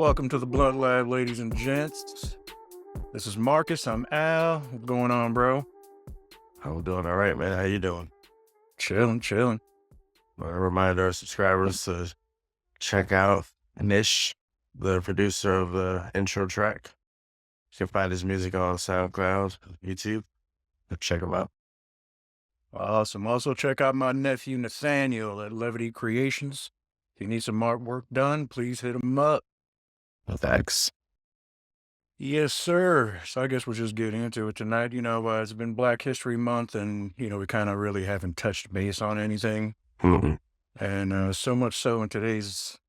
Welcome to the Blunt Lab, ladies and gents. This is Marcus. I'm Al. What's going on, bro? I'm doing all right, man. How you doing? Chilling. I remind our subscribers to check out Nish, the producer of the intro track. You can find his music on SoundCloud, YouTube. Check him out. Awesome. Also, check out my nephew Nathaniel at Levity Creations. If you need some artwork done, please hit him up. Thanks. Yes, sir. So I guess we're just getting into it tonight. It's been Black History Month, and, we kind of really haven't touched base on anything. And so much so in today's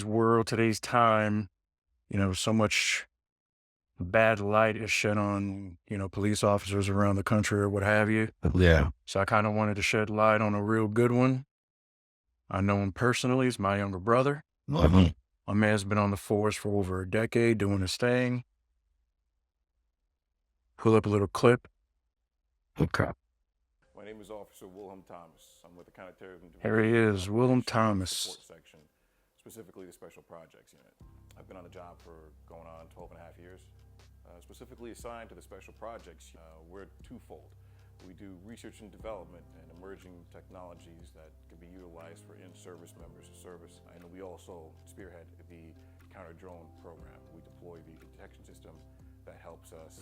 world, today's time, so much bad light is shed on, police officers around the country or what have you. Yeah. So I kind of wanted to shed light on a real good one. I know him personally. He's my younger brother. My man's been on the force for over a decade doing his thing. Pull up a little clip. Okay. My name is Officer Wilhelm Thomas. I'm with the Counterterrorism Division. Here he is, Wilhelm Thomas. Support section, specifically the Special Projects Unit. I've been on the job for going on 12 and a half years. Specifically assigned to the Special Projects, we're twofold. We do research and development and emerging technologies that can be utilized for in-service members of service. And we also spearhead the counter-drone program. We deploy the detection system that helps us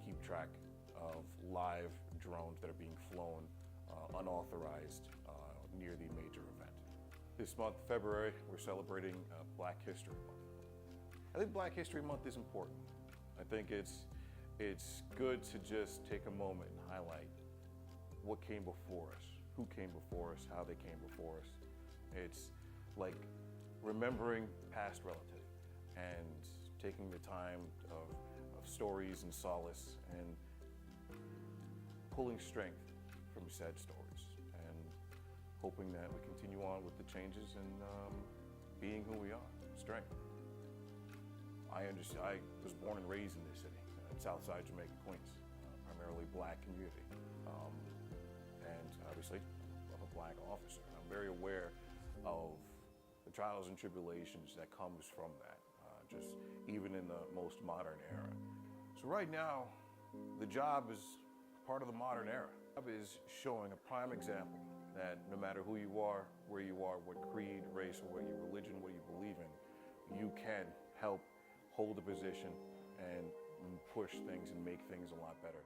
keep track of live drones that are being flown unauthorized near the major event. This month, February, we're celebrating Black History Month. I think Black History Month is important. I think it's good to just take a moment and highlight what came before us, who came before us, how they came before us. It's like remembering past relative and taking the time of stories and solace and pulling strength from said stories and hoping that we continue on with the changes and being who we are, strength. I was born and raised in this city, in Southside Jamaica, Queens, primarily Black community, and obviously I'm a Black officer. I'm very aware of the trials and tribulations that comes from that, just even in the most modern era. So right now, the job is part of the modern era. The job is showing a prime example that no matter who you are, where you are, what creed, race, or what your religion, what you believe in, you can help hold a position and push things and make things a lot better.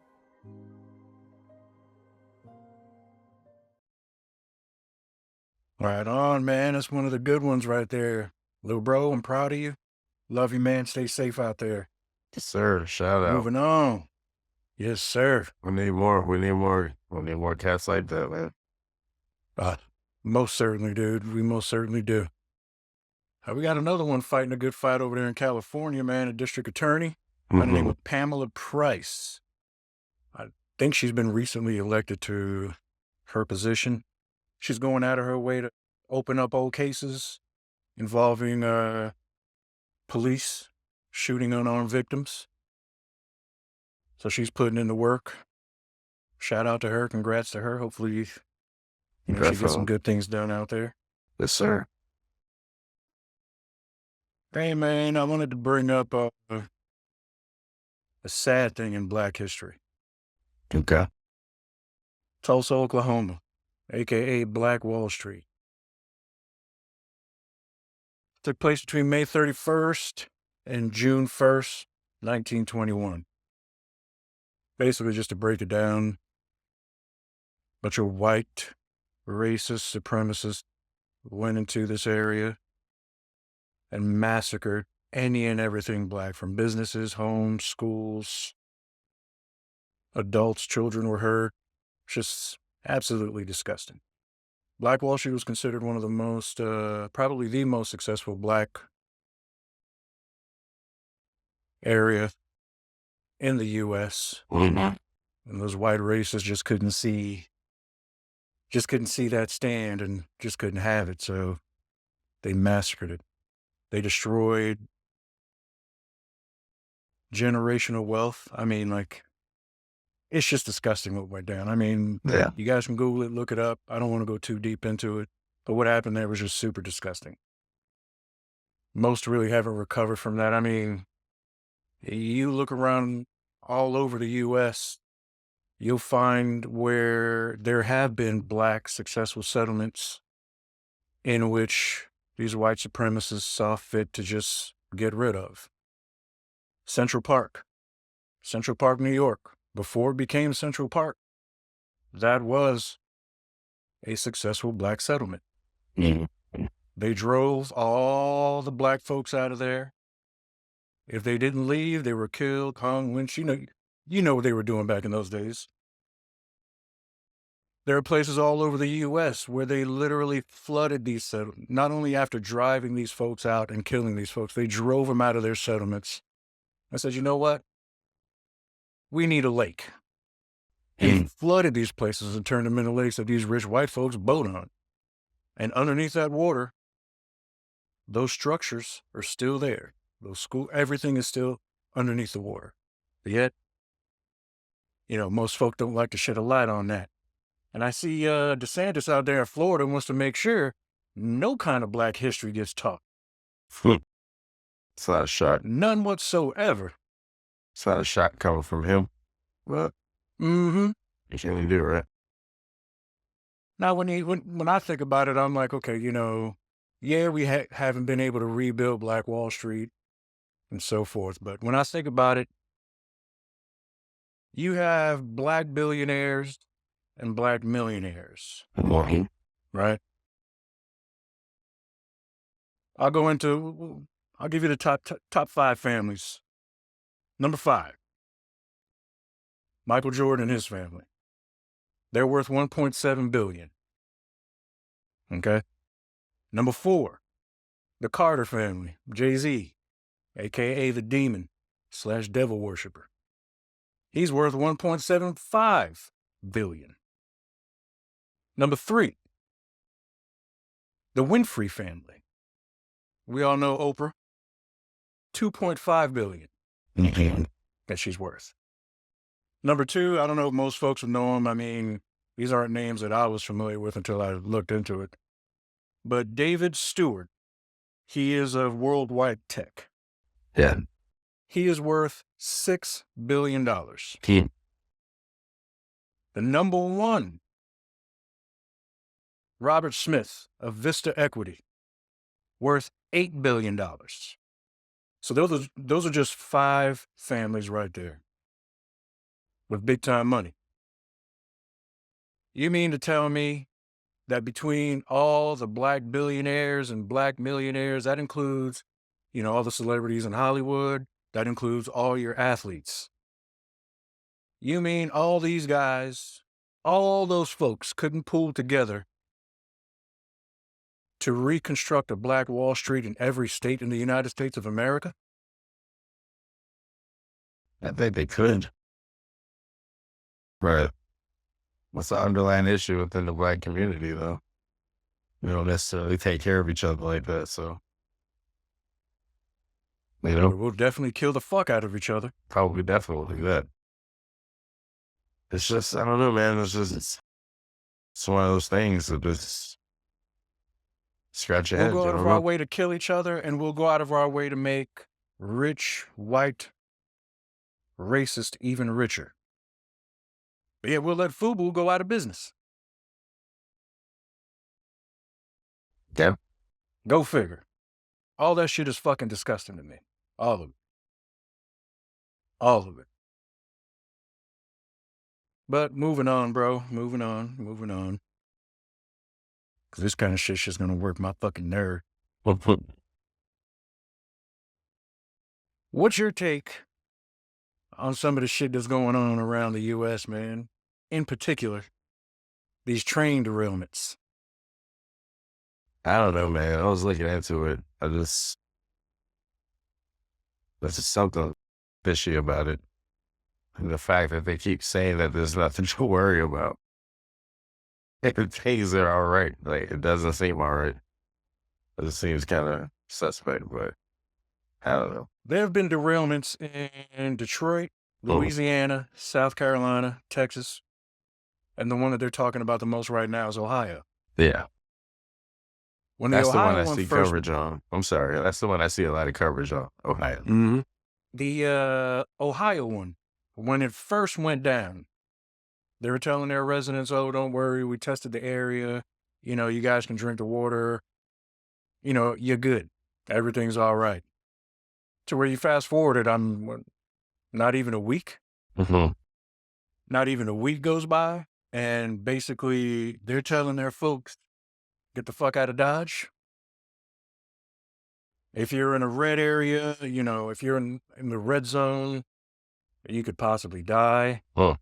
Right on, man. That's one of the good ones right there. Little bro, I'm proud of you. Love you, man. Stay safe out there. Yes, sir. Shout out. Moving on. Yes, sir. We need more. We need more cats like that, man. Most certainly, dude. We most certainly do. We got another one fighting a good fight over there in California, man. A district attorney by the name of Pamela Price. I think she's been recently elected to her position. She's going out of her way to open up old cases involving police shooting unarmed victims. So she's putting in the work. Shout out to her. Congrats to her. Hopefully, she gets some good things done out there. Yes, sir. Hey, man, I wanted to bring up a sad thing in Black history. Okay. Tulsa, Oklahoma, a.k.a. Black Wall Street. Took place between May 31st and June 1st, 1921. Basically, just to break it down, a bunch of white racist supremacists went into this area and massacred any and everything Black, from businesses, homes, schools, adults, children were hurt. Just absolutely disgusting. Black Wall Street was considered one of the most, probably the most successful Black area in the U.S. And those white racists just couldn't see that stand and just couldn't have it. So they massacred it. They destroyed generational wealth. I mean, it's just disgusting what went down. I mean, Yeah. You guys can Google it, look it up. I don't want to go too deep into it, but what happened there was just super disgusting. Most really haven't recovered from that. I mean, you look around all over the U.S., you'll find where there have been black successful settlements in which these white supremacists saw fit to just get rid of. Central Park, New York, before it became Central Park, that was a successful black settlement. They drove all the black folks out of there. If they didn't leave, they were killed, hung, lynched. You know what they were doing back in those days. There are places all over the U.S. where they literally flooded these settlements. Not only after driving these folks out and killing these folks, they drove them out of their settlements. I said, you know what? We need a lake. And flooded these places and turned them into lakes that these rich white folks boat on. And underneath that water, those structures are still there. Those schools, everything is still underneath the water. But yet, most folk don't like to shed a light on that. And I see DeSantis out there in Florida wants to make sure no kind of black history gets taught. It's not a shot. None whatsoever. It's not a shot coming from him. Well, You can't even do it, right? Now, when I think about it, I'm like, okay, yeah, we haven't been able to rebuild Black Wall Street and so forth. But when I think about it, you have black billionaires and black millionaires, right? I'll give you the top 5 families. Number 5, Michael Jordan and his family. They're worth $1.7 billion. Okay. Number 4, the Carter family, Jay-Z, aka the demon / devil worshiper. He's worth $1.75 billion. Number 3, the Winfrey family. We all know Oprah. $2.5 billion that she's worth. Number 2, I don't know if most folks would know him. I mean, these aren't names that I was familiar with until I looked into it. But David Stewart, he is of Worldwide Tech. Yeah. He is worth $6 billion. The number 1, Robert Smith of Vista Equity, worth $8 billion. So those are just 5 families right there with big time money. You mean to tell me that between all the black billionaires and black millionaires, that includes, all the celebrities in Hollywood, that includes all your athletes. You mean all these guys, all those folks couldn't pull together to reconstruct a Black Wall Street in every state in the United States of America? I think they could. Right. What's the underlying issue within the black community, though? We don't necessarily take care of each other like that, so. We'll definitely kill the fuck out of each other. Probably definitely that. It's just, I don't know, man. It's one of those things that just scratch your head. We'll go out of our way to kill each other, and we'll go out of our way to make rich, white, racist even richer. But yeah, we'll let FUBU go out of business. Yeah. Go figure. All that shit is fucking disgusting to me. All of it. All of it. But moving on, bro. Moving on. Because this kind of shit's just going to work my fucking nerve. What's your take on some of the shit that's going on around the U.S., man? In particular, these train derailments. I don't know, man. I was looking into it. There's just something fishy about it. And the fact that they keep saying that there's nothing to worry about. Things are all right. Like, it doesn't seem all right. It seems kind of suspect, but I don't know. There have been derailments in Detroit, Louisiana, South Carolina, Texas, and the one that they're talking about the most right now is Ohio. Yeah. When the That's the one Ohio I one see first, coverage on. I'm sorry. That's the one I see a lot of coverage on. Ohio. the Ohio one, when it first went down, they were telling their residents, "Oh, don't worry, we tested the area. You know, you guys can drink the water. You know, you're good. Everything's all right." To where you fast forwarded, not even a week. Mm-hmm. Not even a week goes by, and basically they're telling their folks, "Get the fuck out of Dodge. If you're in a red area, you know, if you're in the red zone, you could possibly die." Huh.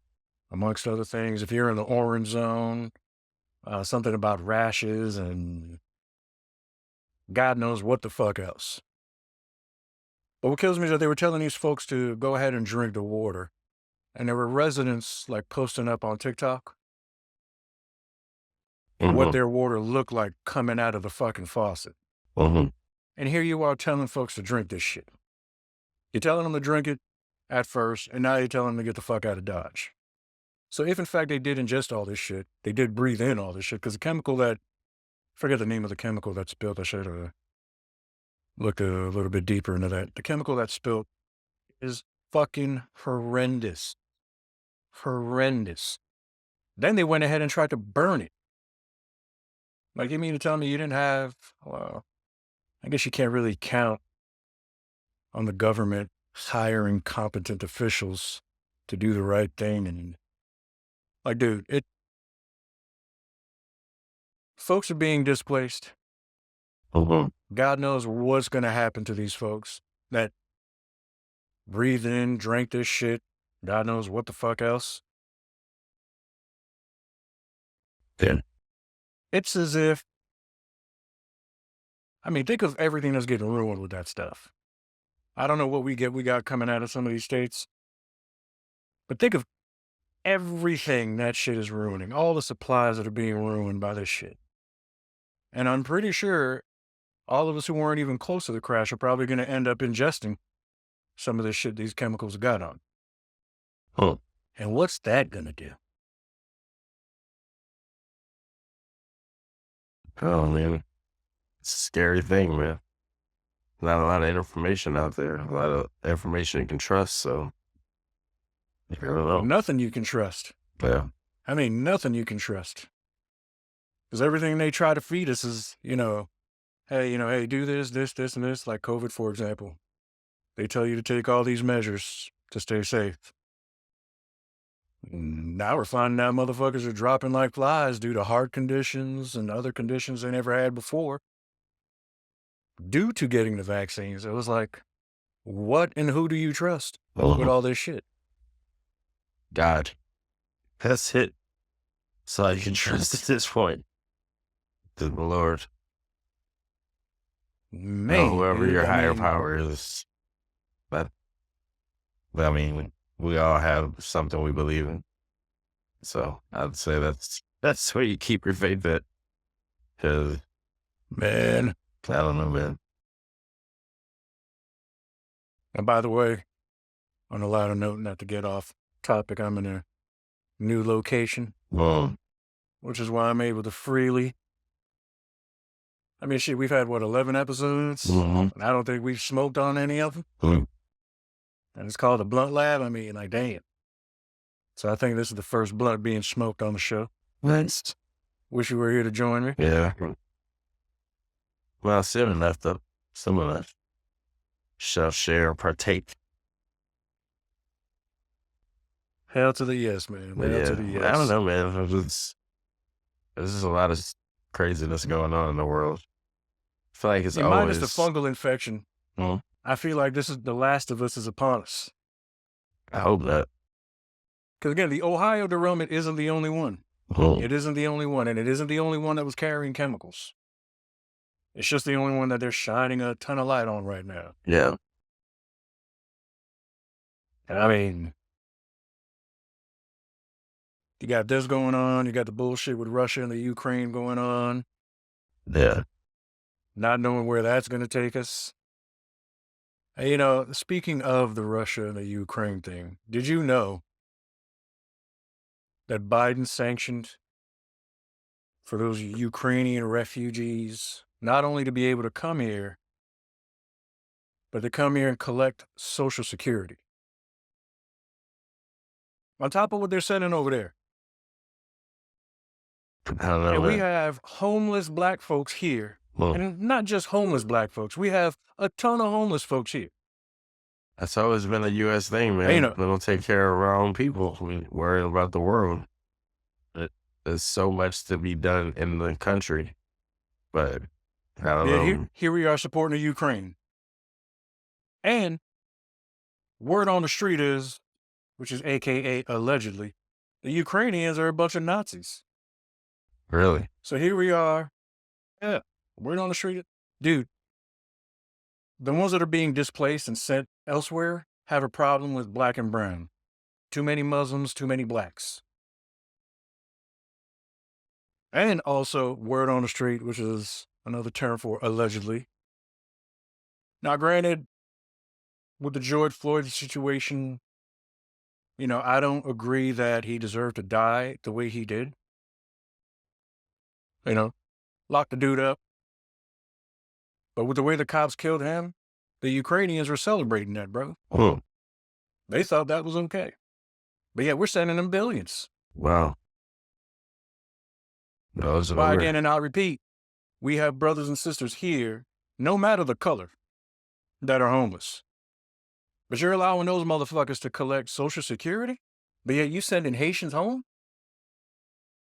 Amongst other things, if you're in the orange zone, something about rashes and God knows what the fuck else. But what kills me is that they were telling these folks to go ahead and drink the water. And there were residents like posting up on TikTok what Mm-hmm. their water looked like coming out of the fucking faucet. Mm-hmm. And here you are telling folks to drink this shit. You're telling them to drink it at first, and now you're telling them to get the fuck out of Dodge. So if in fact they did ingest all this shit, they did breathe in all this shit, because the chemical that, forget the name of the chemical that spilled, I should have looked a little bit deeper into that. The chemical that spilled is fucking horrendous. Horrendous. Then they went ahead and tried to burn it. Like, you mean to tell me you didn't have, well, I guess you can't really count on the government hiring competent officials to do the right thing. And like, dude, folks are being displaced. Mm-hmm. God knows what's going to happen to these folks that breathed in, drank this shit. God knows what the fuck else. Yeah. It's as if, I mean, think of everything that's getting ruined with that stuff. I don't know what we got coming out of some of these states, but think of everything that shit is ruining, all the supplies that are being ruined by this shit. And I'm pretty sure all of us who weren't even close to the crash are probably going to end up ingesting some of this shit these chemicals got on. Huh. And what's that going to do? Oh, man. It's a scary thing, man. Not a lot of information out there. A lot of information you can trust, so I don't know. Nothing you can trust. Yeah. I mean, nothing you can trust. Because everything they try to feed us is, hey, do this, and this, like COVID, for example. They tell you to take all these measures to stay safe. Now we're finding out motherfuckers are dropping like flies due to heart conditions and other conditions they never had before due to getting the vaccines. It was like, what and who do you trust with all this shit? God. That's it. That's all you can trust at this point. To the Lord. Man, Whoever dude, your I higher mean, power is. But I mean, we all have something we believe in. So I'd say that's where you keep your faith at. Cause man. I don't know, man. And by the way, on a lighter note, not to get off topic, I'm in a new location, which is why I'm able to freely. I mean, shit, we've had, 11 episodes? Mhm. And I don't think we've smoked on any of them. Mm. And it's called the Blunt Lab. I mean, like, damn. So I think this is the first blunt being smoked on the show. Nice. Wish you were here to join me. Yeah. Well, soon enough, though. Some of us shall share or partake. Hell to the yes, man. But Hell yeah, to the yes. I don't know, man. There's just a lot of craziness going on in the world. I feel like it's Minus always. the fungal infection, Mhm. I feel like this is the last of us is upon us. I hope that. Because again, the Ohio derailment isn't the only one. Mhm. It isn't the only one, and it isn't the only one that was carrying chemicals. It's just the only one that they're shining a ton of light on right now. Yeah. And I mean, you got this going on, you got the bullshit with Russia and the Ukraine going on, Yeah. not knowing where that's going to take us. And, speaking of the Russia and the Ukraine thing, did you know that Biden sanctioned for those Ukrainian refugees not only to be able to come here, but to come here and collect Social Security. On top of what they're sending over there. I don't know, And we man. have homeless black folks here. Well, And not just homeless black folks. We have a ton of homeless folks here. that's always been a U.S. thing, man. You know- We don't take care of our own people. We worry about the world. There's so much to be done in the country, but I don't know. Here we are supporting the Ukraine. And word on the street is, which is AKA allegedly, the Ukrainians are a bunch of Nazis. Really? So here we are. Yeah, word on the street. Dude, the ones that are being displaced and sent elsewhere have a problem with black and brown. Too many Muslims, too many blacks. And also word on the street, which is another term for allegedly. Now, granted, with the George Floyd situation, you know, I don't agree that he deserved to die the way he did. You know, lock the dude up. But with the way the cops killed him, the Ukrainians were celebrating that, bro. Oh, They thought that was okay. But yeah, we're sending them billions. wow. Those Why, are again, and I'll repeat, we have brothers and sisters here, no matter the color, that are homeless. But you're allowing those motherfuckers to collect Social Security? But yet you sending Haitians home?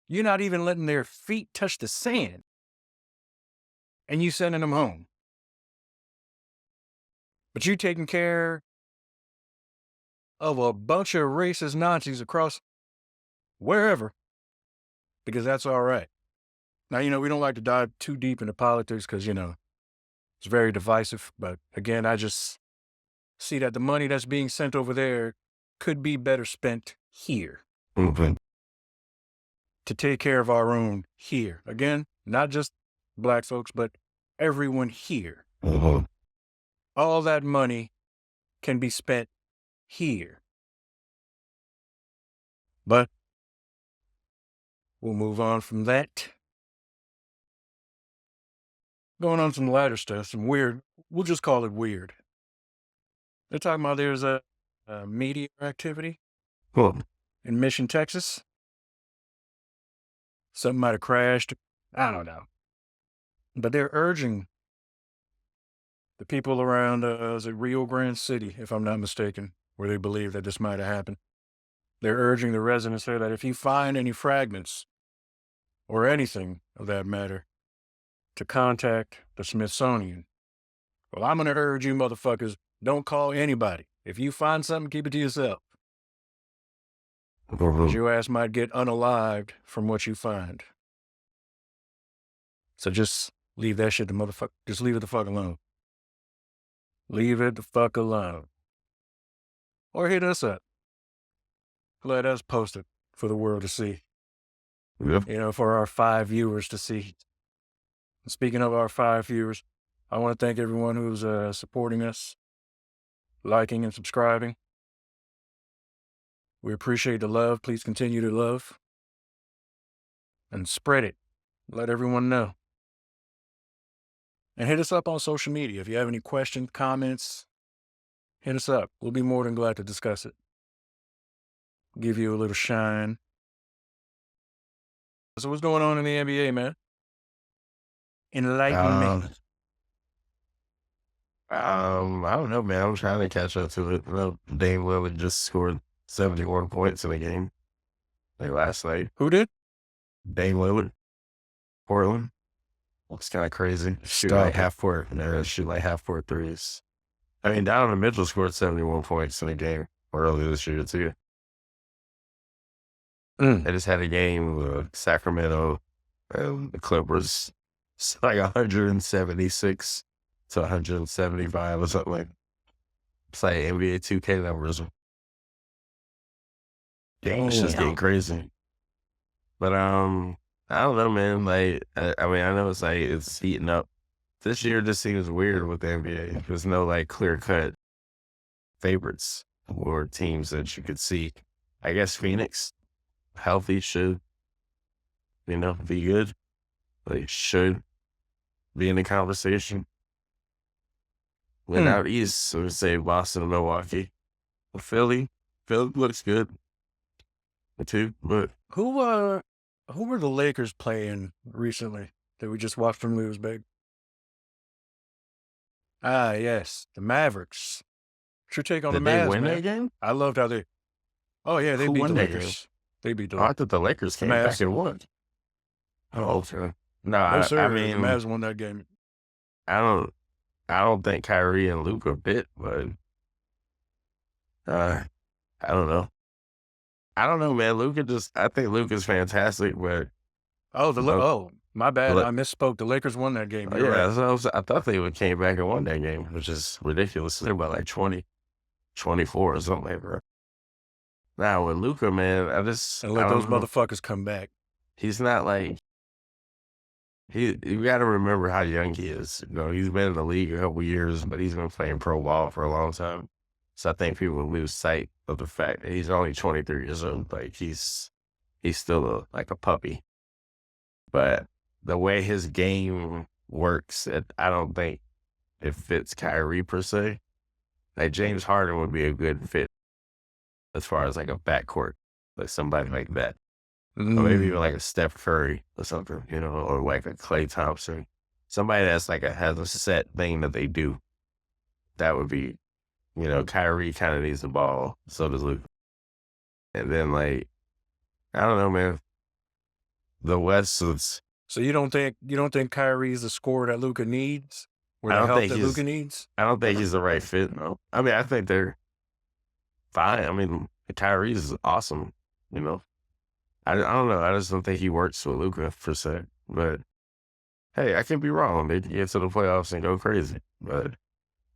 You're not even letting their feet touch the sand. And you sending them home. But you taking care of a bunch of racist Nazis across wherever, because that's all right. Now, you know, we don't like to dive too deep into politics because, you know, it's very divisive. But again, I just see that the money that's being sent over there could be better spent here moving. to take care of our own here. Again, not just black folks, but everyone here. All that money can be spent here. But we'll move on from that. Going on some lighter stuff, some weird, we'll just call it weird. They're talking about there's a meteor activity Cool. in Mission, Texas. Something might have crashed. I don't know. But they're urging the people around, is it Rio Grande City, if I'm not mistaken, where they believe that this might have happened. They're urging the residents there that if you find any fragments or anything of that matter, to contact the Smithsonian. Well, I'm going to urge you motherfuckers, don't call anybody. If you find something, keep it to yourself. 'Cause your ass might get unalived from what you find. So just leave that shit just leave it the fuck alone. Leave it the fuck alone. Or hit us up. Let us post it for the world to see. Yep. You know, for our 5 viewers to see. Speaking of our 5 viewers, I want to thank everyone who's supporting us, liking and subscribing. We appreciate the love. Please continue to love and spread it. Let everyone know. And hit us up on social media. If you have any questions, comments, hit us up. We'll be more than glad to discuss it. Give you a little shine. So what's going on in the NBA, man? Enlighten me. I don't know, man. I'm trying to catch up to it. You know, Dame Lillard just scored 71 points in a game like last night. Who did? Dame Lillard, Portland. Looks kind of crazy. Shoot Stop like it. half court threes. I mean, Donovan Mitchell scored 71 points in a game earlier this year too. They just had a game with Sacramento and the Clippers. It's like 176 to 175 or something like that. It's like NBA 2K numbers. Game's just getting crazy. But I don't know, man. Like, I mean, I know it's like it's heating up. This year just seems weird with the NBA. There's no like clear cut favorites or teams that you could see. I guess Phoenix, healthy, should, be good. Like, should be in the conversation. Went out east, so we say Boston and Milwaukee. Philly looks good too, but Who were the Lakers playing recently that we just watched them lose big? Ah, yes, the Mavericks. What's your take on the did they Mavs, win man? that game? I loved how they. Oh yeah, they Who beat won the that game? Lakers. They beat the Oh, I Lakers. thought the Lakers The came back Mavs. and won. Oh, okay. No, No, I sir. The mean, Mavs won that game. I don't think Kyrie and Luka bit, but I don't know. I don't know, man. I think Luka's fantastic, but Oh, my bad. the- I misspoke. The Lakers won that game. You're yeah, right. that's what I thought they would came back and won that game, which is ridiculous. They're about like 20, 24 or something like that. Now with Luka, man, And let I those don't know. motherfuckers come back. He's not like you got to remember how young he is. You know, he's been in the league a couple years, but he's been playing pro ball for a long time. So I think people lose sight of the fact that he's only 23 years old. Like he's still like a puppy. But the way his game works, I don't think it fits Kyrie per se. Like James Harden would be a good fit as far as like a backcourt, like somebody like that. Or maybe even like a Steph Curry or something, you know, or like a Klay Thompson. Somebody that's like has a set thing that they do. That would be, you know, Kyrie kind of needs the ball, so does Luka. And then like, I don't know, man. The West is. So you don't think Kyrie's the scorer that Luka needs, or I the don't help think that he's- Luka needs? I don't think he's the right fit. No, I mean I think they're fine. I mean Kyrie's awesome. You know, I don't know. I just don't think he works with Luka per se. But hey, I can be wrong. They get to the playoffs and go crazy. But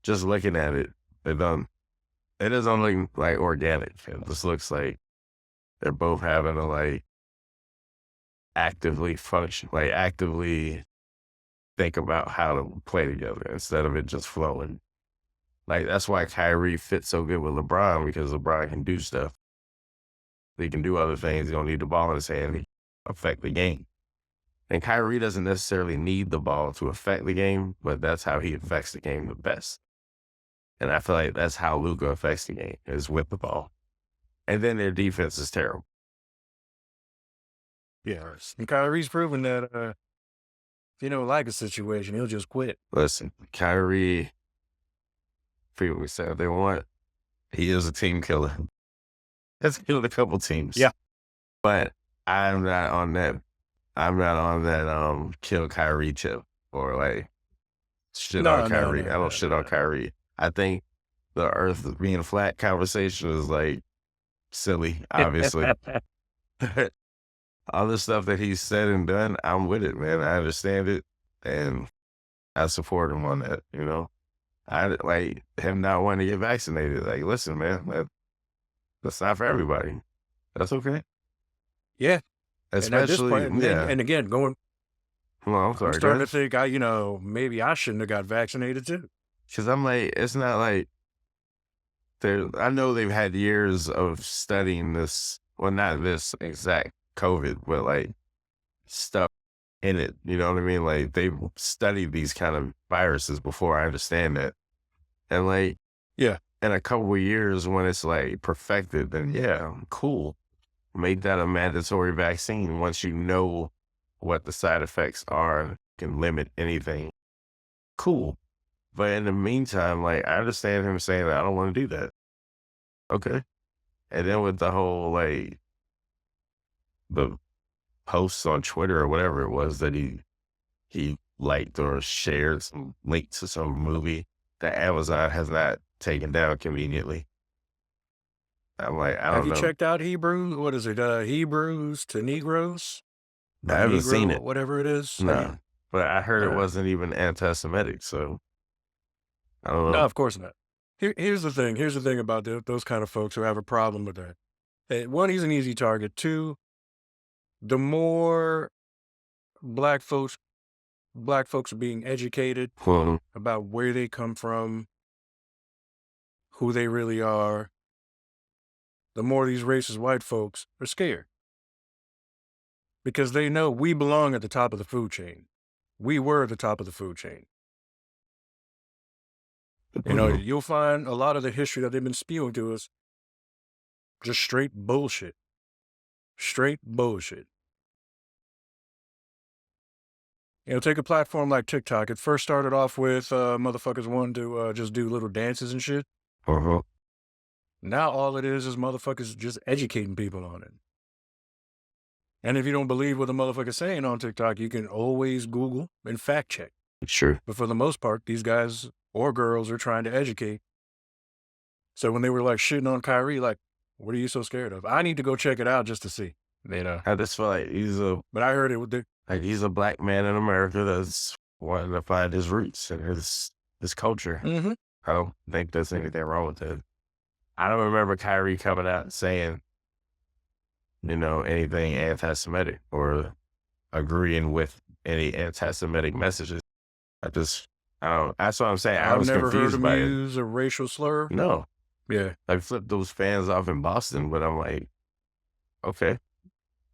just looking at it, it doesn't look like organic. It just looks like they're both having to like actively function, like actively think about how to play together instead of it just flowing. Like that's why Kyrie fits so good with LeBron, because LeBron can do stuff. He can do other things. He don't need the ball in his hand to affect the game. And Kyrie doesn't necessarily need the ball to affect the game, but that's how he affects the game the best. And I feel like that's how Luka affects the game, is with the ball. And then their defense is terrible. Yes. And Kyrie's proven that if you don't like a situation, he'll just quit. Listen, Kyrie, people say what they want. He is a team killer. Has killed a couple teams. Yeah. But I'm not on that kill Kyrie tip or like shit No, on no, Kyrie. no, I don't no, shit no, on no. Kyrie. I think the earth being flat conversation is like silly, obviously. All the stuff that he's said and done, I'm with it, man. I understand it and I support him on that, you know. I like him not wanting to get vaccinated. Like, listen, man, that's not for everybody. That's okay. Yeah. And at this Especially, point, yeah. and again, Well, I'm sorry. I'm go starting to ahead. think maybe I shouldn't have got vaccinated too. Because I'm like, it's not like I know they've had years of studying this. Well, not this exact COVID, but like stuff in it. You know what I mean? Like they've studied these kind of viruses before. I understand that. And like, Yeah. in a couple of years when it's like perfected, then yeah, cool. Make that a mandatory vaccine once you know what the side effects are, can limit anything. Cool. But in the meantime, like I understand him saying that I don't want to do that. Okay. And then with the whole like the posts on Twitter or whatever it was that he liked or shared some link to some movie that Amazon has not taken down conveniently. I'm like, I Have don't you know. checked out Hebrew? What is it? Hebrews to Negroes? I haven't seen Negro, it. whatever it is. No. But I heard it Uh, wasn't even anti-Semitic, so I don't No, know. of course not. Here's the thing. Here's the thing about those kind of folks who have a problem with that. One, he's an easy target. Two, the more black folks are being educated Well, about where they come from, who they really are, the more these racist white folks are scared. Because they know we belong at the top of the food chain. we were the top of the food chain. You know, you'll find a lot of the history that they've been spewing to us just straight bullshit. Straight bullshit. You know, take a platform like TikTok. It first started off with motherfuckers wanting to just do little dances and shit. Now all it is motherfuckers just educating people on it. And if you don't believe what the motherfucker's saying on TikTok, you can always Google and fact check. Sure. But for the most part, these guys or girls are trying to educate. So when they were like shitting on Kyrie, like, what are you so scared of? I need to go check it out just to see. You know, I just feel like but I heard it with he's a black man in America that's wanting to find his roots and his culture. Mm-hmm. I don't think there's anything wrong with that. I don't remember Kyrie coming out and saying, you know, anything anti-Semitic or agreeing with any anti-Semitic messages. That's what I'm saying. I I've was never heard confused him by it. use a racial slur. No, Yeah. I flipped those fans off in Boston, but I'm like, okay,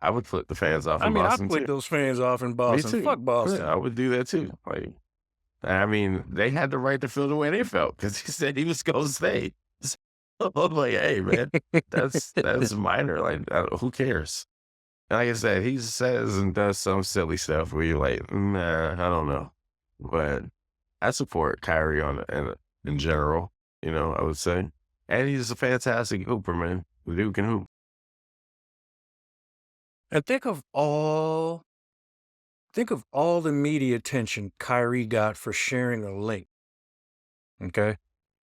I would flip the fans off in Boston I flick too. those fans off in Me Boston. too. Fuck Boston. Yeah, I would do that too. Like, I mean, they had the right to feel the way they felt because he said he was going to stay. So I'm like, hey, man, that's minor. Like, who cares? And like I said, he says and does some silly stuff where you're like, nah, I don't know. But I support Kyrie in general, you know, I would say. And he's a fantastic hooper, man. The dude can hoop. And think of all the media attention Kyrie got for sharing a link. Okay?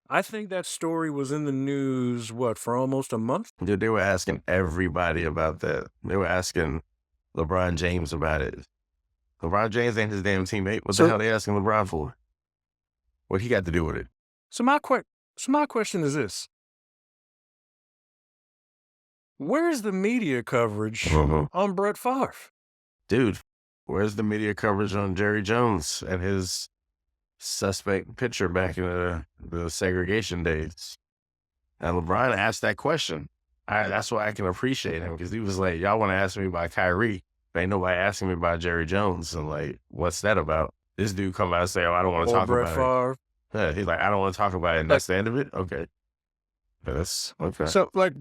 I think that story was in the news, for almost a month? Dude, they were asking everybody about that. They were asking LeBron James about it. LeBron James ain't his damn teammate. What the hell they asking LeBron for? What he got to do with it? So my question is this. Where's the media coverage on Brett Favre? Dude, where's the media coverage on Jerry Jones and his suspect picture back in the segregation days? And LeBron asked that question. That's why I can appreciate him, because he was like, y'all want to ask me about Kyrie, but ain't nobody asking me about Jerry Jones. And like, what's that about? This dude come out and say, oh, I don't want to talk Brett about Favre. it. Yeah, he's like, I don't want to talk about it. And that's the end of it? Okay. That's okay. So, like,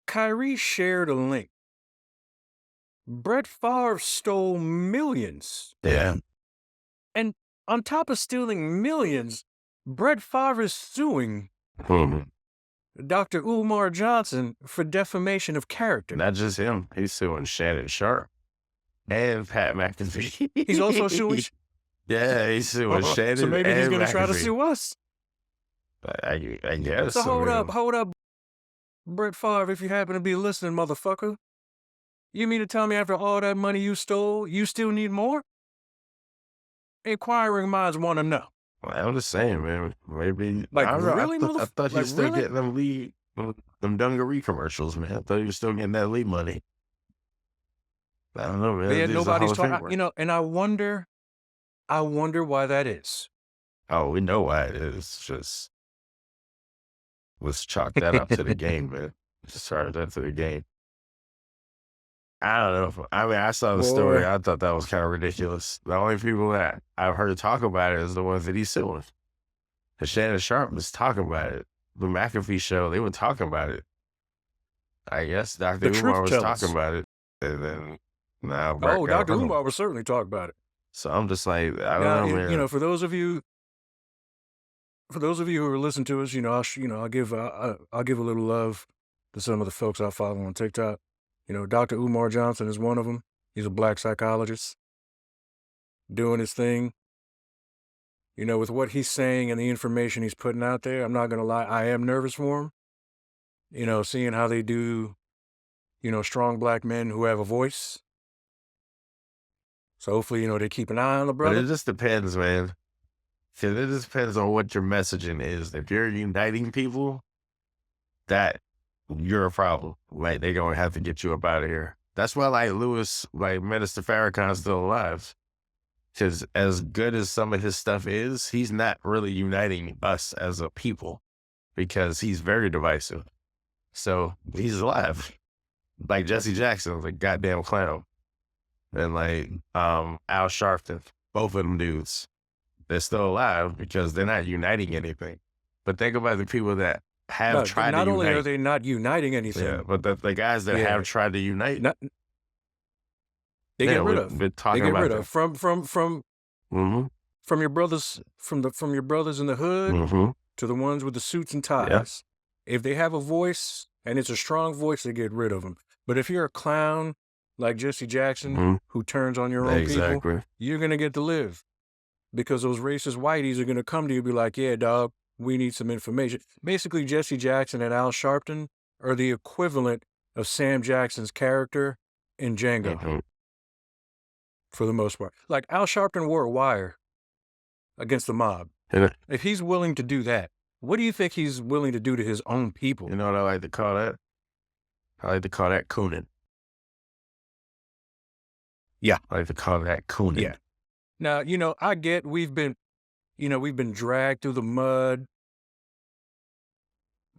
Kyrie shared a link. Brett Favre stole millions. Yeah. And on top of stealing millions, Brett Favre is suing Dr. Umar Johnson for defamation of character. Not just him. He's suing Shannon Sharp and Pat McAfee. He's also suing... Yeah, he's suing Shannon. So maybe he's going to try to McAfee. sue us. I guess. So hold up, Brett Favre, if you happen to be listening, motherfucker. You mean to tell me after all that money you stole, you still need more? Inquiring minds want to know. Well, I'm just saying, man. Maybe. Like, I don't know. really, I thought he was still really? getting them dungaree commercials, man. I thought he was still getting that lead money. I don't know, man. Yeah, He's a nobody's Hall of talking. Famer. You know, and I wonder why that is. Oh, we know why it is. It's just, let's chalk that up to the game, man. Just charge that to the game. I don't know. I mean, I saw the story. I thought that was kind of ridiculous. The only people that I've heard talk about it is the ones that he's suing. And Shannon Sharp was talking about it. The McAfee show, they were talking about it. I guess Dr. Umar was talking about it. And then now Dr. Umar was certainly talking about it. So I'm just like, I don't know, man. You know, for those of you who are listening to us, you know, I'll give a little love to some of the folks I follow on TikTok. You know, Dr. Umar Johnson is one of them. He's a black psychologist doing his thing. You know, with what he's saying and the information he's putting out there, I'm not going to lie, I am nervous for him. You know, seeing how they do, you know, strong black men who have a voice. So hopefully, you know, they keep an eye on the brother. But it just depends, man. Because it just depends on what your messaging is. If you're uniting people, that you're a problem. Like, they're going to have to get you up out of here. That's why, like, Minister Farrakhan's still alive. Because as good as some of his stuff is, he's not really uniting us as a people because he's very divisive. So he's alive. Like Jesse Jackson, the goddamn clown. and like Al Sharpton, both of them dudes, they're still alive because they're not uniting anything. But think about the people that have No, tried to not only unite. are they not uniting Yeah, anything, but the guys that Yeah. have tried to unite, not, they yeah, get rid we've of. been They talking get about rid that. of from your brothers from your brothers in the hood to the ones with the suits and ties. If they have a voice and it's a strong voice, they get rid of them. But if you're a clown like Jesse Jackson who turns on your own people, Exactly. you're gonna get to live because those racist whiteys are gonna come to you and be like, "Yeah, dog, we need some information." Basically, Jesse Jackson and Al Sharpton are the equivalent of Sam Jackson's character in Django. For the most part. Like, Al Sharpton wore a wire against the mob. And If he's willing to do that, what do you think he's willing to do to his own people? you know what I like to call that? I like to call that cooning. Yeah. I like to call that cooning. Yeah. Now, I get we've been dragged through the mud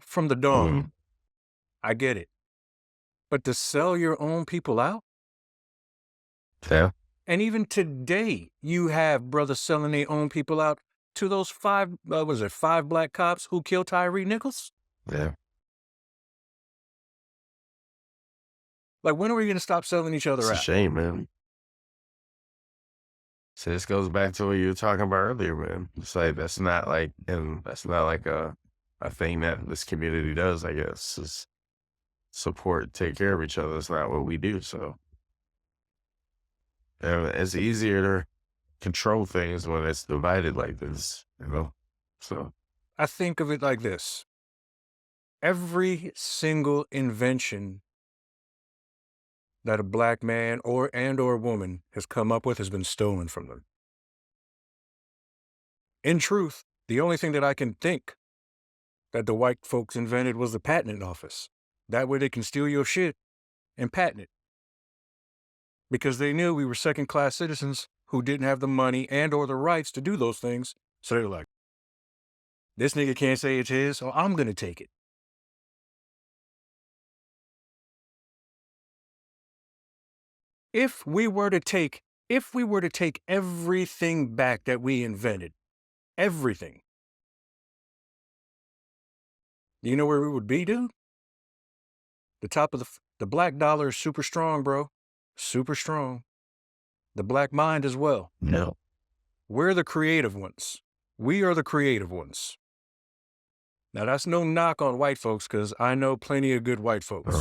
from the dawn. I get it. But to sell your own people out? Yeah. And even today, you have brothers selling their own people out to those five black cops who killed Tyree Nichols? Yeah. Like, when are we going to stop selling each other It's a out? shame, man. So this goes back to what you were talking about earlier, man. It's like that's not like a thing that this community does, I guess. Is support, take care of each other. It's not what we do. So it's easier to control things when it's divided like this, So I think of it like this. Every single invention that a black man or woman has come up with has been stolen from them. In truth, the only thing that I can think that the white folks invented was the patent office. That way they can steal your shit and patent it. Because they knew we were second-class citizens who didn't have the money and or the rights to do those things. So they're like, this nigga can't say it's his, so I'm going to take it. If we were to take everything back that we invented, everything, do you know where we would be, dude? The top of the black dollar is super strong, bro. Super strong. The black mind as well. no. We're the creative ones. We are the creative ones. Now, that's no knock on white folks, because I know plenty of good white folks.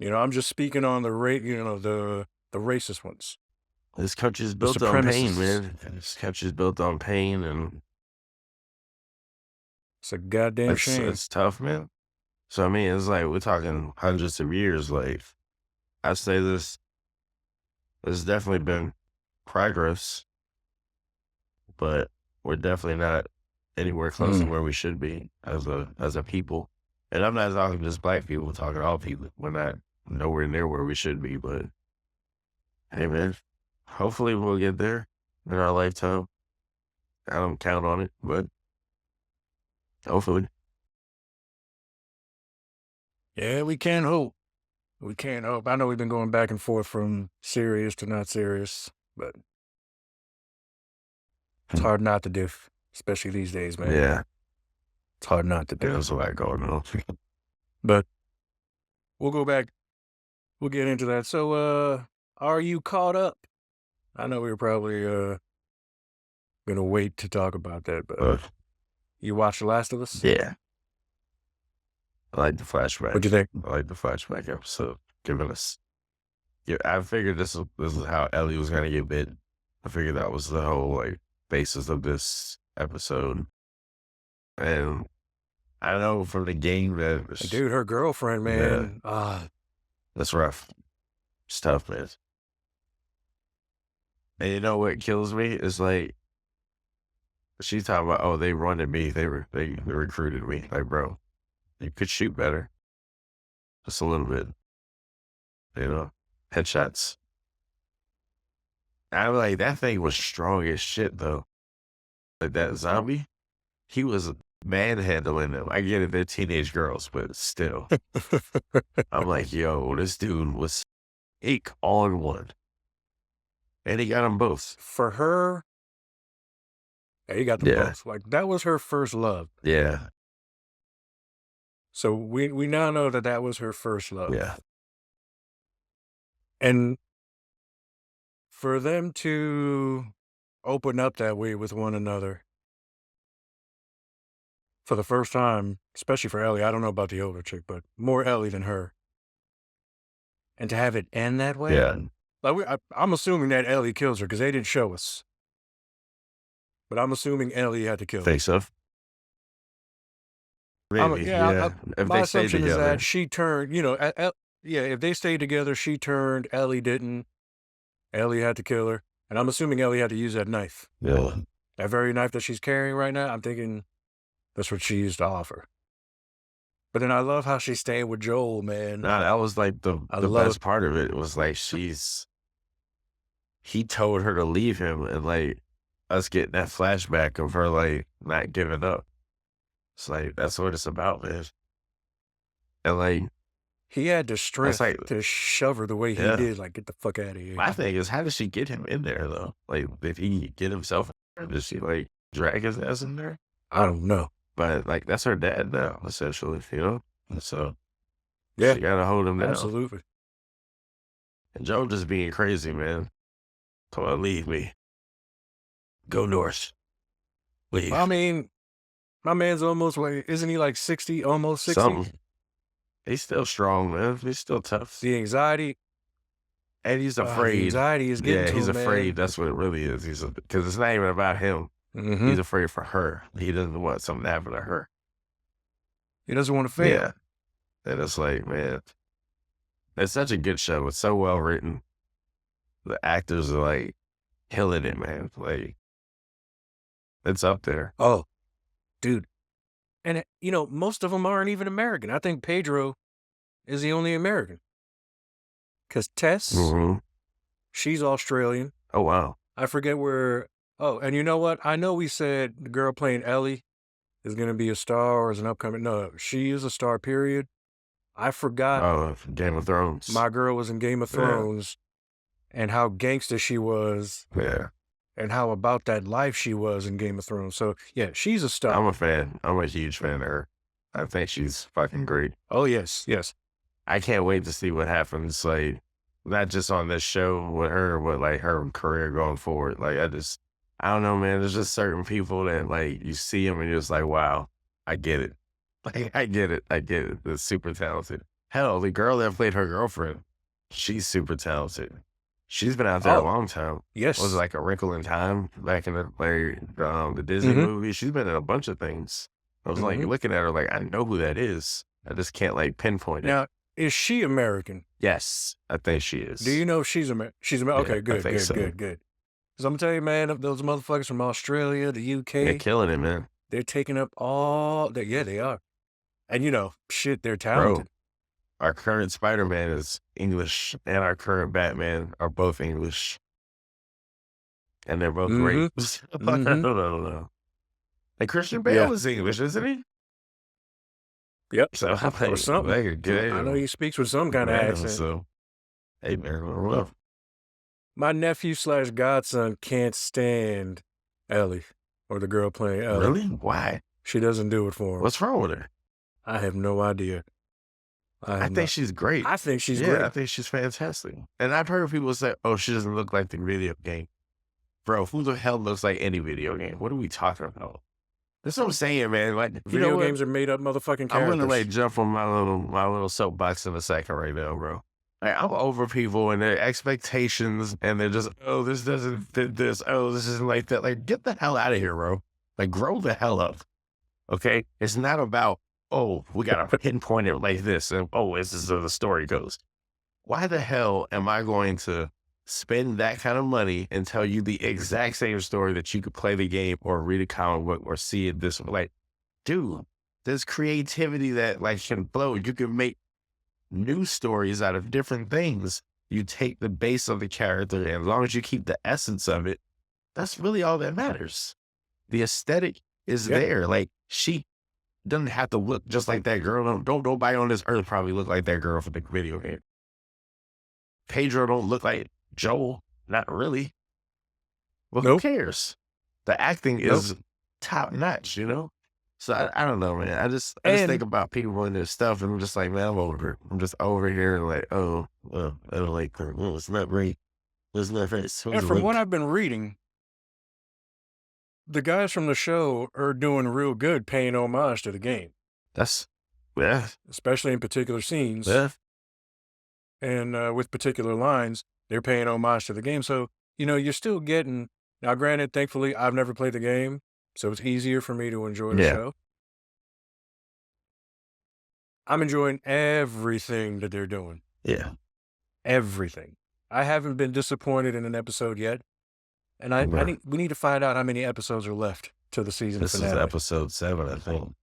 I'm just speaking on the the racist ones. This country's built on pain, supremacists. man. This country's built on pain, and It's a goddamn shame. it's tough, man. So I mean, it's like we're talking hundreds of years. Like I say, there's definitely been progress, but we're definitely not anywhere close to where we should be as a people. And I'm not talking just black people, I'm talking all people. We're not nowhere near where we should be, but hey, man, hopefully we'll get there in our lifetime. I don't count on it, but hopefully. Yeah, we can hope. We can't hope. I know we've been going back and forth from serious to not serious, but it's hard not to do, especially these days, man. Yeah, It's hard not to do. there's a lot going on. But we'll go back. We'll get into that. So, are you caught up? I know we were probably gonna wait to talk about that, but you watched The Last of Us? Yeah. I like the flashback. What'd you think? I like the flashback episode. Giving us. Yeah, I figured this is how Ellie was gonna get bit. I figured that was the whole basis of this episode. And I know from the game that Dude, her girlfriend, man. that's rough. It's tough, man. And you know what kills me is she's talking about, oh, they wanted me, they recruited me. Like, bro, you could shoot better. Just a little bit. Headshots. I'm like, that thing was strong as shit, though. Like, that zombie, he was manhandling them. I get it, they're teenage girls, but still. I'm like, yo, this dude was ink all in one. And he got them both. For her, yeah, he got them Yeah. both. Like, that was her first love. Yeah. So we now know that that was her first love. Yeah. And for them to open up that way with one another for the first time, especially for Ellie, I don't know about the older chick, but more Ellie than her. And to have it end that way? Yeah. Like I'm assuming that Ellie kills her because they didn't show us. But I'm assuming Ellie had to kill her. Think so? Maybe. If my they stay assumption is together. that she turned, if they stayed together, she turned, Ellie didn't. Ellie had to kill her. And I'm assuming Ellie had to use that knife. Yeah. That very knife that she's carrying right now, I'm thinking that's what she used to offer. But then I love how she stayed with Joel, man. Nah, that was like the best part of it. It was like he told her to leave him, and like us getting that flashback of her like not giving up. It's like, that's what it's about, man. And like, he had the strength like, to shove her the way he did, like, get the fuck out of here. My thing is, how did she get him in there though? Like, did he get himself in there? Did she like drag his ass in there? I don't know. But like, that's her dad now, essentially, you know? So yeah, she gotta hold him down. Absolutely. And Joe just being crazy, man. Come on, leave me. Go north. Leave. I mean, my man's almost, isn't he like 60, almost 60? Something. He's still strong, man. He's still tough. The anxiety. And he's afraid. The anxiety is getting to he's him, afraid. man. That's what it really is. Because it's not even about him. Mm-hmm. He's afraid for her. He doesn't want something to happen to her. He doesn't want to fail. Yeah. And it's like, man, it's such a good show. It's so well written. The actors are like killing it, man. Like, it's up there. Oh, dude. And, most of them aren't even American. I think Pedro is the only American. Because Tess, she's Australian. Oh, wow. I forget where. Oh, and you know what? I know we said the girl playing Ellie is going to be a star or is an upcoming. No, she is a star, period. I forgot. Oh, Game of Thrones. My girl was in Game of Thrones and how gangster she was. Yeah. And how about that life she was in Game of Thrones. So, yeah, she's a star. I'm a fan. I'm a huge fan of her. I think she's fucking great. Oh, yes, yes. I can't wait to see what happens, like, not just on this show with her, but, like, her career going forward. Like, I don't know, man. There's just certain people that, like, you see them and you're just like, wow, I get it. Like, I get it. They're super talented. Hell, the girl that played her girlfriend, she's super talented. She's been out there a long time. Yes. Was it like A Wrinkle in Time back in the Disney movie? She's been in a bunch of things. I was like looking at her like, I know who that is. I just can't like pinpoint it. Now, is she American? Yes, I think she is. Do you know if she's American? She's American. Okay, good. Because I'm going to tell you, man, those motherfuckers from Australia, the UK. They're killing it, man. They're taking up yeah, they are. And, they're talented. Bro, our current Spider-Man is English, and our current Batman are both English. And they're both great. No. And Christian Bale is English, isn't he? Yep. So or something. I know he speaks with some kind of accent. So, hey, man, well. My nephew / godson can't stand Ellie or the girl playing Ellie. Really? Why? She doesn't do it for him. What's wrong with her? I have no idea. I think she's great. I think she's great. I think she's fantastic. And I've heard people say, oh, she doesn't look like the video game. Bro, who the hell looks like any video game? What are we talking about? That's what I'm saying, man. Like, video games are made up motherfucking characters. I'm gonna like jump on my little soapbox in a second right now, bro. Like, I'm over people and their expectations, and they're just, oh, this doesn't fit this. Oh, this isn't like that. Like, get the hell out of here, bro. Like, grow the hell up. Okay? It's not about, oh, we gotta pinpoint it like this, and oh, this is how the story goes. Why the hell am I going to spend that kind of money and tell you the exact same story that you could play the game or read a comic book or see it this way? Like, dude, there's creativity that like can flow. You can make new stories out of different things. You take the base of the character, and as long as you keep the essence of it, that's really all that matters. The aesthetic is there. Like, she doesn't have to look just like that girl. Don't nobody on this earth probably look like that girl for the video game. Pedro don't look like Joel. Not really. Well, Nope. who cares? The acting is top notch, you know? So I don't know, man. I just think about people and their stuff, and I'm just like, man, I'm over it. I'm just over here and like, oh, well, I don't like her. Well, it's not great. It's not very. And from what I've been reading, the guys from the show are doing real good paying homage to the game. That's, yeah. Especially in particular scenes. Yeah. And with particular lines, they're paying homage to the game. So, you're still getting, now granted, thankfully, I've never played the game, so it's easier for me to enjoy the show. I'm enjoying everything that they're doing. Yeah. Everything. I haven't been disappointed in an episode yet. And we need to find out how many episodes are left to the season finale. This is episode 7, I think.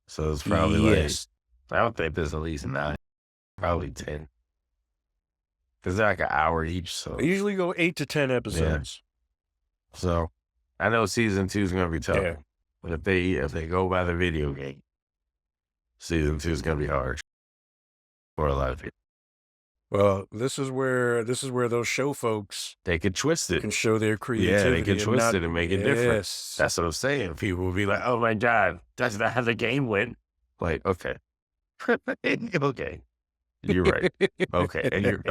So it's probably I don't think there's at least 9, probably 10. Because they're like an hour each. So they usually go 8 to 10 episodes. Yeah. So I know season 2 is gonna be tough. Yeah. But if they go by the video game, season 2 is gonna be hard for a lot of people. Well, this is where those show folks they can twist it, can show their creativity. Yeah, they can twist it and make it different. Yes. That's what I'm saying. People will be like, "Oh my God, that's not how the game went." Like, okay, okay, you're right. Okay, and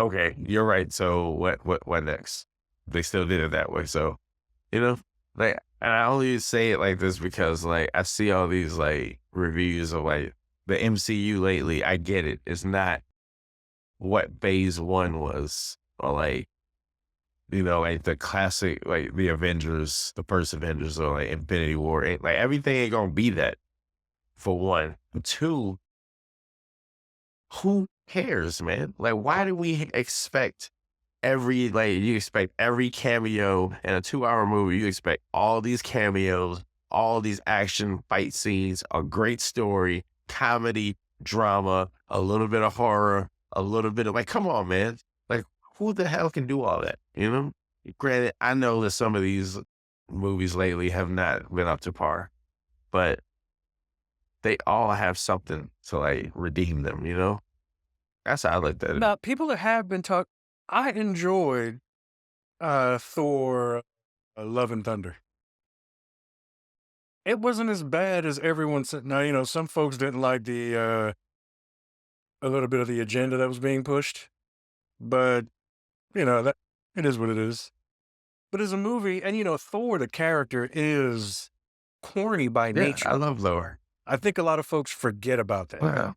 you're right. So what next? They still did it that way. So, like, and I only say it like this because like I see all these like reviews of like the MCU lately. I get it. It's not what phase 1 was, or like, like the classic, like the Avengers, the first Avengers, or like Infinity War. Like everything ain't gonna be that, for 1. 2, who cares, man? Like, why do we expect you expect every cameo in a 2-hour movie, you expect all these cameos, all these action fight scenes, a great story, comedy, drama, a little bit of horror, a little bit of like, come on, man. Like, who the hell can do all that? Granted, I know that some of these movies lately have not been up to par, but they all have something to like redeem them, That's how I looked at it. Now, people that have been talking, I enjoyed Thor, Love and Thunder. It wasn't as bad as everyone said. Now, some folks didn't like a little bit of the agenda that was being pushed, but that it is what it is. But as a movie, and Thor, the character, is corny by nature. I love Thor. I think a lot of folks forget about that. Wow.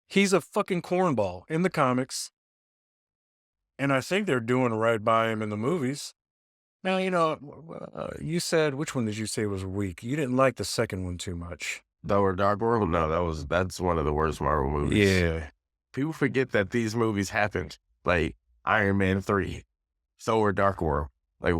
He's a fucking cornball in the comics, and I think they're doing right by him in the movies. Now, you said, which one did you say was weak? You didn't like the second one too much. Thor Dark World? No, that's one of the worst Marvel movies. Yeah. People forget that these movies happened. Like Iron Man 3, Thor Dark World. Like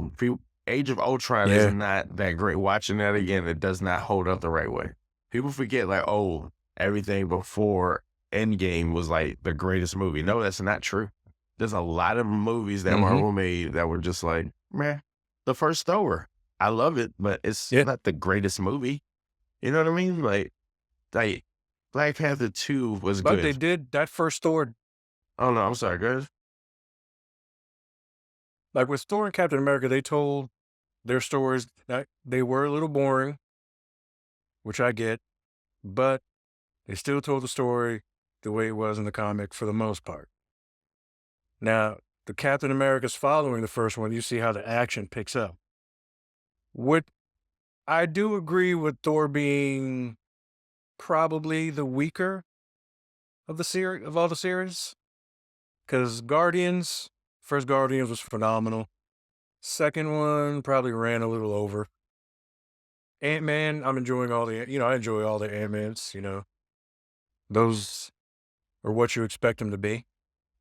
Age of Ultron is not that great. Watching that again, it does not hold up the right way. People forget like, oh, everything before Endgame was like the greatest movie. No, that's not true. There's a lot of movies that Marvel made that were just like, man, the first Thor. I love it, but it's not the greatest movie. You know what I mean? Like Black Panther 2 was good. But they did that first Thor. Oh, no, I'm sorry, guys. Like with Thor and Captain America, they told their stories that they were a little boring, which I get, but they still told the story the way it was in the comic for the most part. Now, the Captain America's following the first one, you see how the action picks up. I do agree with Thor being probably the weaker of all the series, because first Guardians was phenomenal. Second one probably ran a little over. Ant-Man, I'm enjoying I enjoy all the Ant-Mans, Those are what you expect them to be.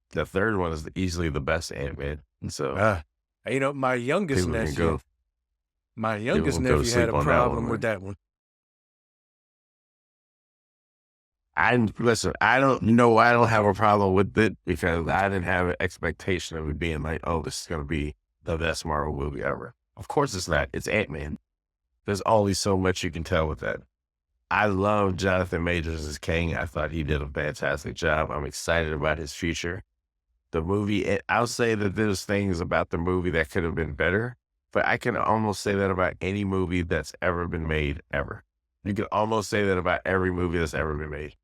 The third one is easily the best Ant-Man. So, my youngest nephew had a problem with that one. I don't have a problem with it because I didn't have an expectation of it being like, oh, this is going to be the best Marvel movie ever. Of course it's not. It's Ant-Man. There's only so much you can tell with that. I love Jonathan Majors as King. I thought he did a fantastic job. I'm excited about his future. The movie, I'll say that there's things about the movie that could have been better, but I can almost say that about any movie that's ever been made, ever. You can almost say that about every movie that's ever been made.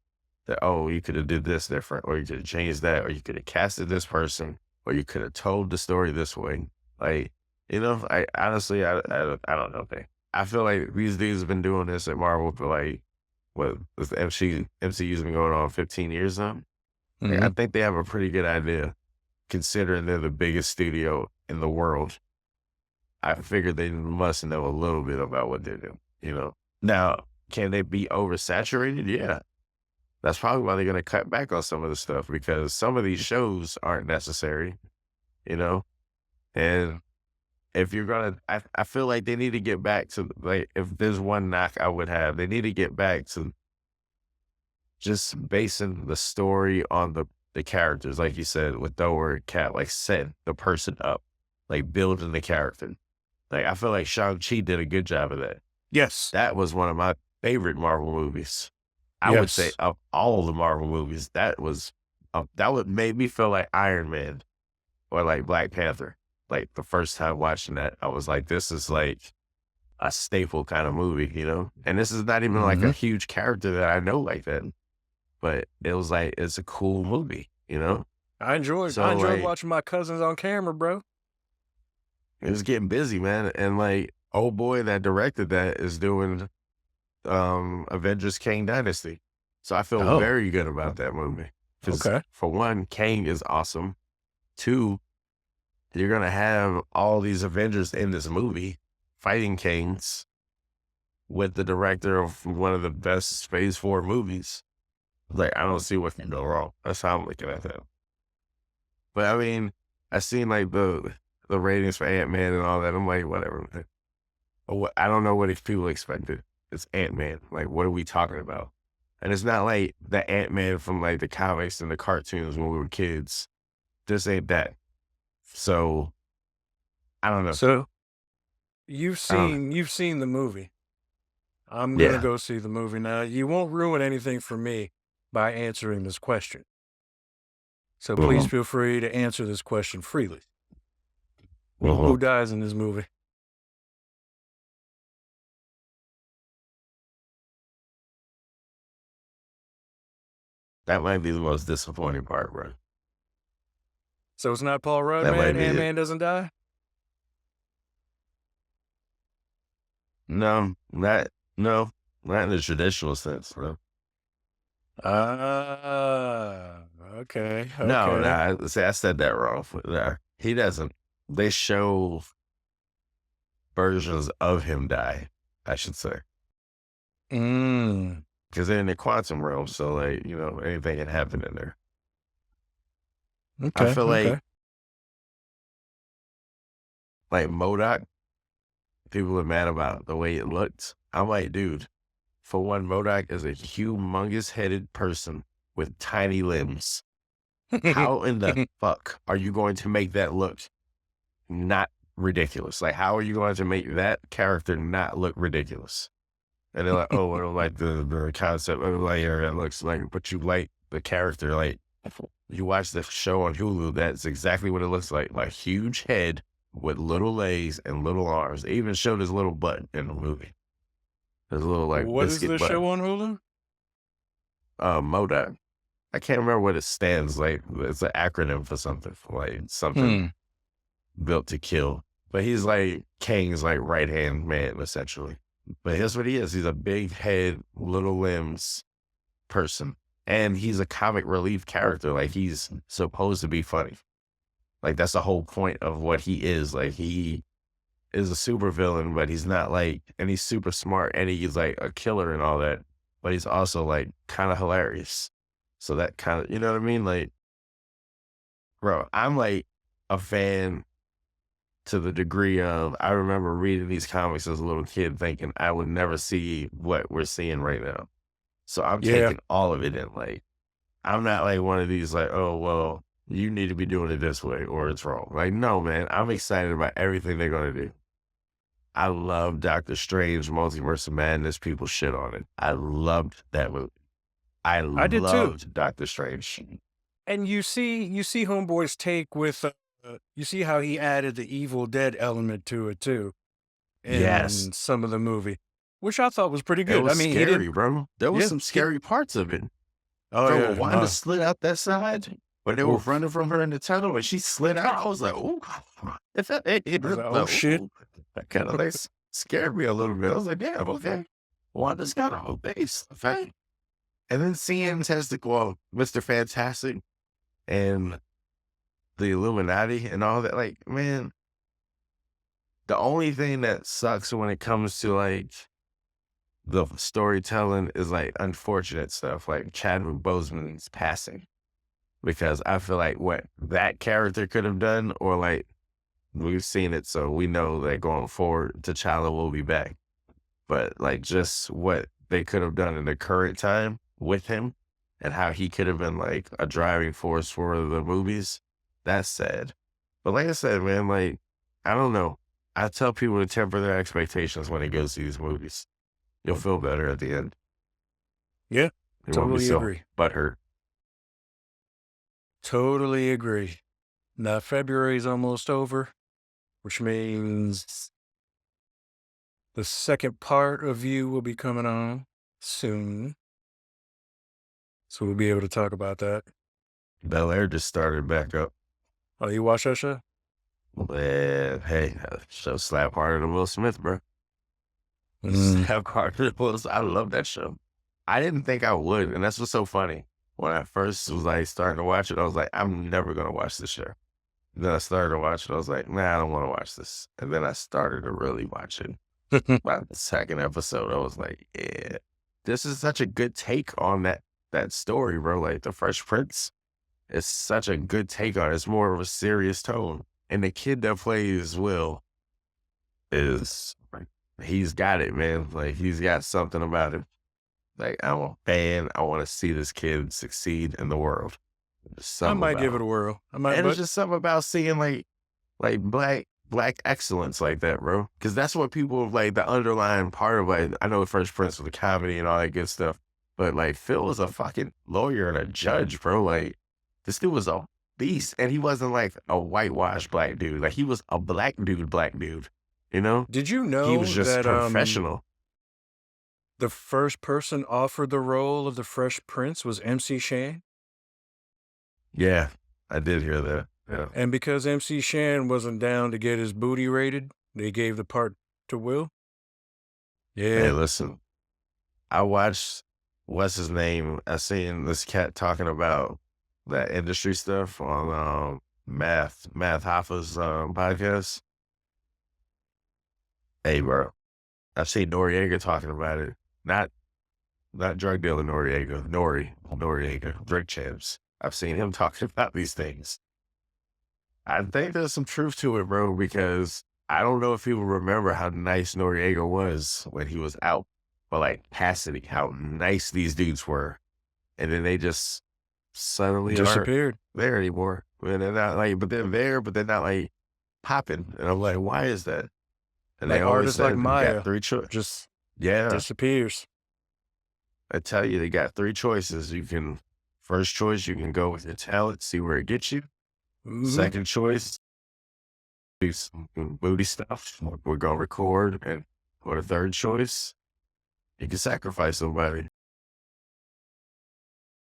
That, oh, you could have did this different, or you could have changed that, or you could have casted this person, or you could have told the story this way. Like, I honestly, I don't know, man. I feel like these dudes have been doing this at Marvel for like, what, this MCU's been going on 15 years now? Like, I think they have a pretty good idea, considering they're the biggest studio in the world. I figured they must know a little bit about what they're doing, Now, can they be oversaturated? Yeah. That's probably why they're going to cut back on some of the stuff, because some of these shows aren't necessary, And if you're going to, I feel like they need to get back to, like, if there's one knock I would have, they need to get back to just basing the story on the characters, like you said, with Thor and Cat, like set the person up, like building the character. Like, I feel like Shang-Chi did a good job of that. Yes. That was one of my favorite Marvel movies. I would say of all the Marvel movies, that would make me feel like Iron Man or like Black Panther. Like the first time watching that, I was like, this is like a staple kind of movie, And this is not even like a huge character that I know like that. But it was like, it's a cool movie, I enjoyed like, watching my cousins on camera, bro. It was getting busy, man. And like, old boy that directed that is doing Avengers Kang Dynasty. So I feel very good about that movie. Okay. For one, Kang is awesome. Two, you're going to have all these Avengers in this movie fighting Kangs with the director of one of the best Phase 4 movies. Like, I don't see what can go wrong. That's how I'm looking at that. But I mean, I seen like the ratings for Antman and all that. I'm like, whatever, man. I don't know what people expected. It's Antman. Like, what are we talking about? And it's not like the Antman from like the comics and the cartoons when we were kids. This ain't that. So, I don't know. So, you've seen the movie. I'm gonna go see the movie now. You won't ruin anything for me by answering this question. So please feel free to answer this question freely. Who dies in this movie? That might be the most disappointing part, bro. So it's not Paul Rudd, That might man? be it. Ant-Man doesn't die? No, not in the traditional sense, bro. Okay. No, see, I said that wrong. He doesn't. They show versions of him die, I should say. Because they're in the quantum realm, so like, anything can happen in there. Okay. I feel like MODOK, people are mad about the way it looked. I'm like, dude, for one, MODOK is a humongous headed person with tiny limbs. How in the fuck are you going to make that look not ridiculous? Like, how are you going to make that character not look ridiculous? And they're like, oh, I don't like the concept of layer that looks like, but you like the character. Like, you watch the show on Hulu, that's exactly what it looks like. Like, huge head with little legs and little arms. They even showed his little butt in the movie. There's a little, like, what is biscuit the butt. show on Hulu? MODOK. I can't remember what it stands like. It's an acronym for something, something built to kill. But he's like Kang's like right-hand man, essentially. But here's what he is. He's a big head, little limbs person. And he's a comic relief character. Like, he's supposed to be funny. Like, that's the whole point of what he is. Like, he is a super villain, but he's not like, and he's super smart, and he's like a killer and all that. But he's also like kind of hilarious. So that kind of, you know what I mean? Like, bro, I'm like a fan to the degree of, I remember reading these comics as a little kid thinking I would never see what we're seeing right now. So I'm taking all of it in. Like, I'm not like one of these like, oh, well, you need to be doing it this way or it's wrong. Like, no, man, I'm excited about everything they're going to do. I love Doctor Strange, Multiverse of Madness. People shit on it. I loved that movie. I did too. Loved Doctor Strange. And you see Homeboy's take with, you see how he added the Evil Dead element to it too, in Yes. some of the movie, which I thought was pretty It good. was I mean, scary, bro. There was Yeah, some scary parts of it. oh Bro, yeah, when Wanda slid out that side, when they were Oof. running from her in the tunnel, and she slid out, I was like, "Ooh!" It I was like, oh shit. ooh. That kind of like scared me a little bit. I was like, "Damn, okay, Wanda's got a whole base, okay." And then seeing Mr. Fantastic and the Illuminati and all that, like, man, the only thing that sucks when it comes to like the storytelling is like unfortunate stuff, like Chadwick Boseman's passing. Because I feel like what that character could have done, or like we've seen it, so we know that going forward, T'Challa will be back. But like just what they could have done in the current time with him and how he could have been like a driving force for the movies, that's sad. But like I said, man, like, I don't know. I tell people to temper their expectations when they go see these movies. You'll feel better at the end. Yeah, You won't be totally so agree. butthurt. Totally agree. Now February's almost over, which means the second part of You will be coming on soon. So we'll be able to talk about that. Bel Air just started back up. Oh, you watch that show? Well, hey, show slap harder than Will Smith, bro. Mm. Slap harder than Will Smith. I love that show. I didn't think I would, and that's what's so funny. When I first was like starting to watch it, I was like, I'm never gonna watch this show. And then I started to watch it. I was like, nah, I don't want to watch this. And then I started to really watch it. By the second episode, I was like, yeah, this is such a good take on that story, bro. Like the Fresh Prince is such a good take on it. It's more of a serious tone. And the kid that plays Will is like, he's got it, man. Like he's got something about him. Like I'm a fan. I want to see this kid succeed in the world. I might give it a whirl. I might, And but it's just something about seeing like black excellence like that, bro. Because that's what people like the underlying part of like. I know Fresh Prince was a comedy and all that good stuff, but like Phil was a fucking lawyer and a judge, bro. Like this dude was a beast, and he wasn't like a whitewashed black dude. Like he was a black dude. You know, did you know he was just that professional. the first person offered the role of the Fresh Prince was MC Shan? Yeah, I did hear that. Yeah. And because MC Shan wasn't down to get his booty rated, they gave the part to Will. Hey, Yeah. listen, I watched what's his name. I seen this cat talking about that industry stuff on Math Hoffa's podcast. Hey, bro, I've seen Noriega talking about it. Not drug dealer Noriega, drug champs. I've seen him talking about these things. I think there's some truth to it, bro, because I don't know if people remember how nice Noriega was when he was out, but like Cassidy, how nice these dudes were. And then they just suddenly Disappeared. aren't there anymore. And they're not like, but they're there, but they're not like popping. And I'm like, why is that? And Like they always artists said like you Maya got three choices. just Yeah. disappears. I tell you, they got three choices. First choice, you can go with your talent, see where it gets you. Mhm. Second choice, do some booty stuff. We're going to record. And for the third choice, you can sacrifice somebody.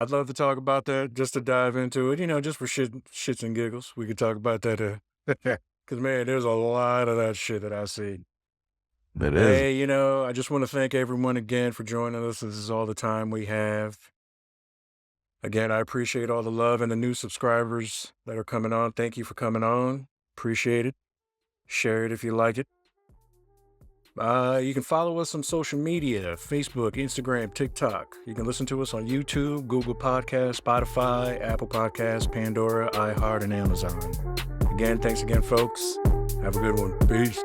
I'd love to talk about that, just to dive into it, just for shits and giggles. We could talk about that. Because, man, there's a lot of that shit that I see. That is. Hey, I just want to thank everyone again for joining us. This is all the time we have. Again, I appreciate all the love and the new subscribers that are coming on. Thank you for coming on. Appreciate it. Share it if you like it. You can follow us on social media, Facebook, Instagram, TikTok. You can listen to us on YouTube, Google Podcasts, Spotify, Apple Podcasts, Pandora, iHeart, and Amazon. Again, thanks again, folks. Have a good one. Peace.